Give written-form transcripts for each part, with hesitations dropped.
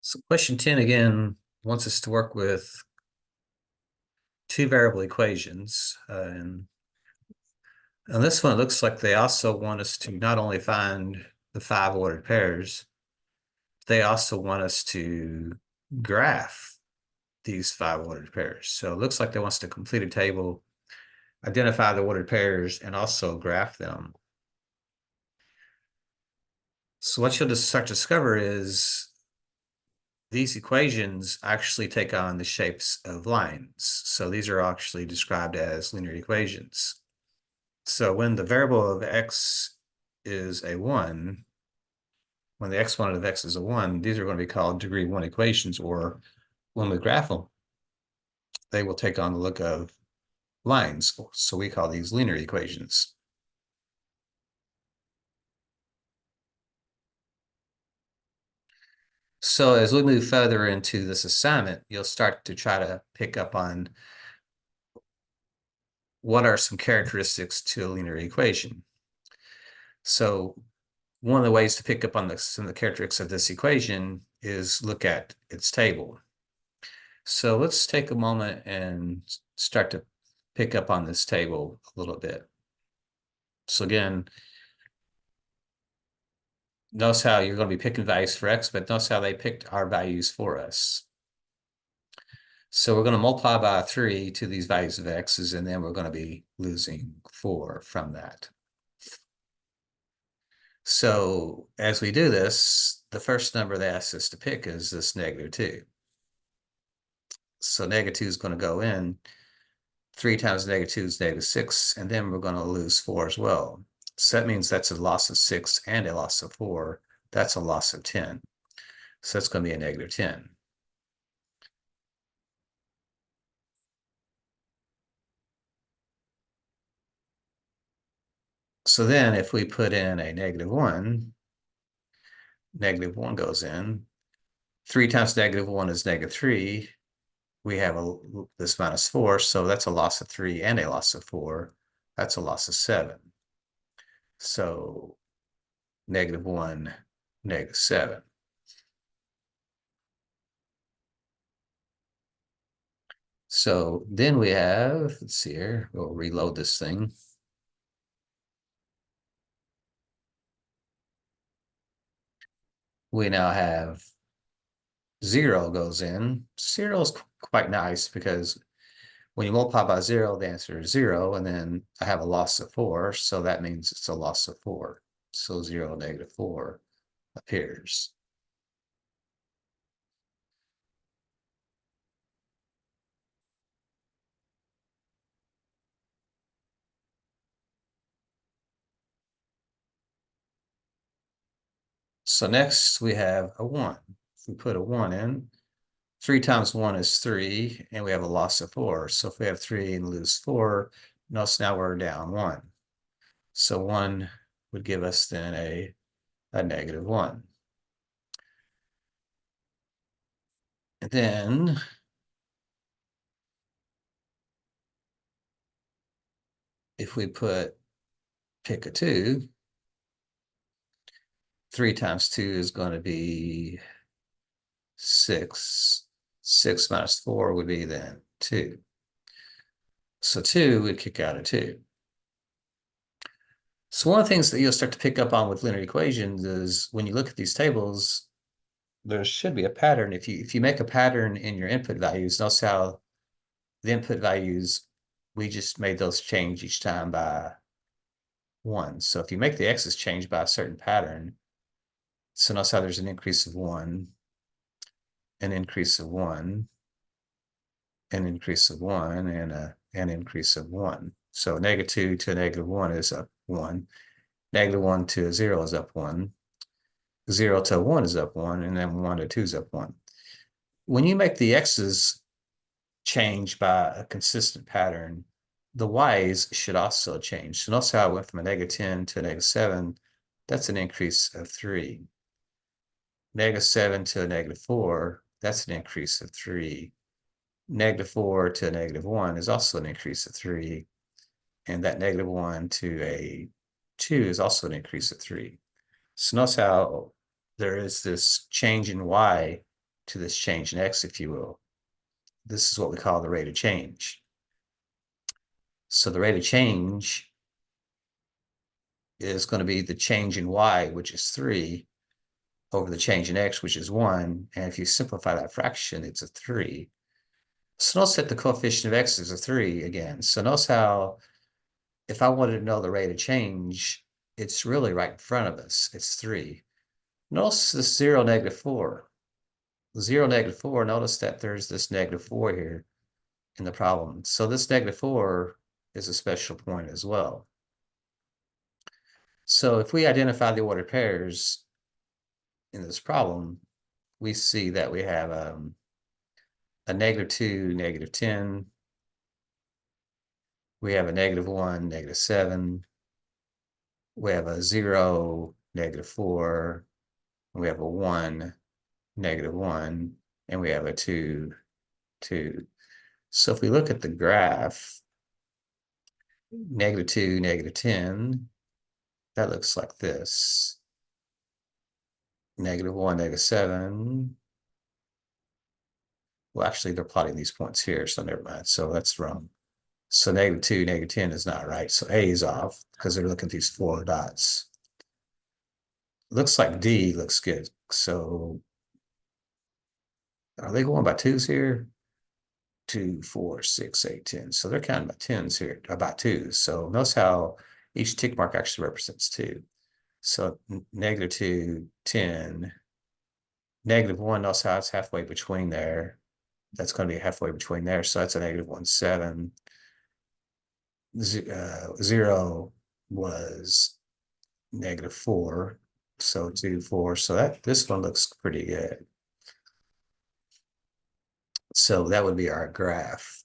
So question 10 again wants us to work with two variable equations. And on this one, it looks like they also want us to not only find the five ordered pairs, they also want us to graph these five ordered pairs. So it looks like they want us to complete a table, identify the ordered pairs, and also graph them. So what you'll just start to discover is these equations actually take on the shapes of lines. So these are actually described as linear equations. So when the variable of x is a 1, when the exponent of x is a 1, these are going to be called degree 1 equations, or when we graph them, they will take on the look of lines. So we call these linear equations. So as we move further into this assignment, you'll start to try to pick up on what are some characteristics to a linear equation. So one of the ways to pick up on some of the characteristics of this equation is look at its table. So let's take a moment and start to pick up on this table a little bit. So again, notice how you're going to be picking values for x, but notice how they picked our values for us. So we're going to multiply by 3 to these values of x's, and then we're going to be losing 4 from that. So as we do this, the first number they asked us to pick is this -2. So -2 is going to go in. 3 times -2 is -6, and then we're going to lose 4 as well. So that means that's a loss of 6 and a loss of 4. That's a loss of 10. So that's going to be a -10. So then if we put in a -1, -1 goes in. 3 times -1 is -3. We have this -4, so that's a loss of 3 and a loss of 4. That's a loss of 7. So -1, -7. So then we have, let's see here, we'll reload this thing. We now have 0 goes in. 0 is quite nice because when you multiply by 0, the answer is 0, and then I have a loss of 4, so that means it's a loss of 4. So 0, -4 appears. So next we have a 1. If we put a 1 in, 3 times 1 is 3, and we have a loss of 4. So if we have 3 and lose 4, notice now we're down 1. So 1 would give us then a -1. And then if we pick a 2, 3 times 2 is going to be 6. 6 minus 4 would be then 2. So 2 would kick out a 2. So one of the things that you'll start to pick up on with linear equations is when you look at these tables, there should be a pattern. If you make a pattern in your input values, notice how the input values, we just made those change each time by 1. So if you make the x's change by a certain pattern, so notice how there's an increase of 1, an increase of 1, an increase of 1, and an increase of 1. So -2 to -1 is up 1. -1 to 0 is up 1. 0 to 1 is up 1, and then 1 to 2 is up 1. When you make the x's change by a consistent pattern, the y's should also change. So notice how I went from a -10 to a -7. That's an increase of 3. -7 to a -4, that's an increase of 3. -4 to a -1 is also an increase of 3. And that -1 to a 2 is also an increase of 3. So notice how there is this change in y to this change in X, if you will. This is what we call the rate of change. So the rate of change is going to be the change in Y, which is 3, over the change in X, which is 1. And if you simplify that fraction, it's a 3. So notice that the coefficient of X is a 3 again. So notice how, if I wanted to know the rate of change, it's really right in front of us. It's 3. Notice this 0, -4. 0, -4, notice that there's this -4 here in the problem. So this -4 is a special point as well. So if we identify the ordered pairs in this problem, we see that we have a -2, -10. We have a -1, -7. We have a 0, -4. We have a 1, -1. And we have a 2, 2. So if we look at the graph, -2, -10, that looks like this. -1, -7. Well, actually, they're plotting these points here, so never mind. So that's wrong. So -2, -10 is not right. So A is off because they're looking at these 4 dots. Looks like D looks good. So are they going by 2s here? 2, 4, 6, 8, 10. So they're counting by 10s here, about 2s. So notice how each tick mark actually represents 2. So -2, 10. -1, notice how it's halfway between there. That's going to be halfway between there. So that's a -1, 7. 0 was -4. So 2, 4. So this one looks pretty good. So that would be our graph.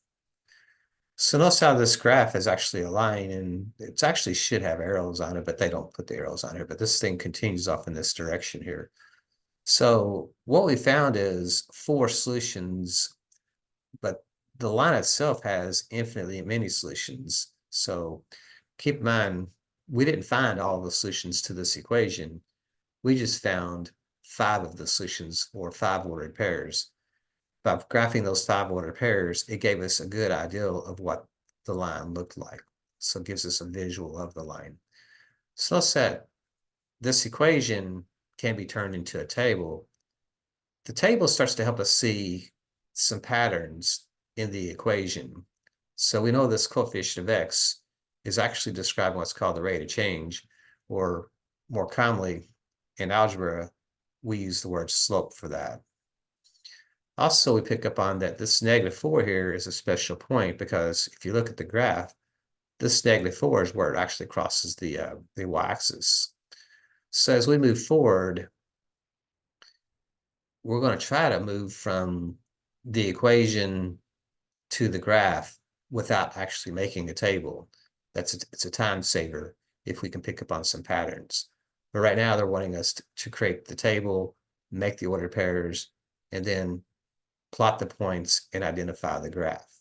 So notice how this graph is actually a line, and it actually should have arrows on it, but they don't put the arrows on here. But this thing continues off in this direction here. So what we found is 4 solutions, but the line itself has infinitely many solutions. So keep in mind, we didn't find all the solutions to this equation. We just found 5 of the solutions, or 5 ordered pairs. By graphing those 5 ordered pairs, it gave us a good idea of what the line looked like. So it gives us a visual of the line. So let's say this equation can be turned into a table. The table starts to help us see some patterns in the equation. So we know this coefficient of X is actually describing what's called the rate of change, or more commonly in algebra, we use the word slope for that. Also, we pick up on that this -4 here is a special point, because if you look at the graph, this -4 is where it actually crosses the y-axis. So as we move forward, we're going to try to move from the equation to the graph without actually making a table. It's a time saver if we can pick up on some patterns. But right now they're wanting us to create the table, make the ordered pairs, and then plot the points and identify the graph.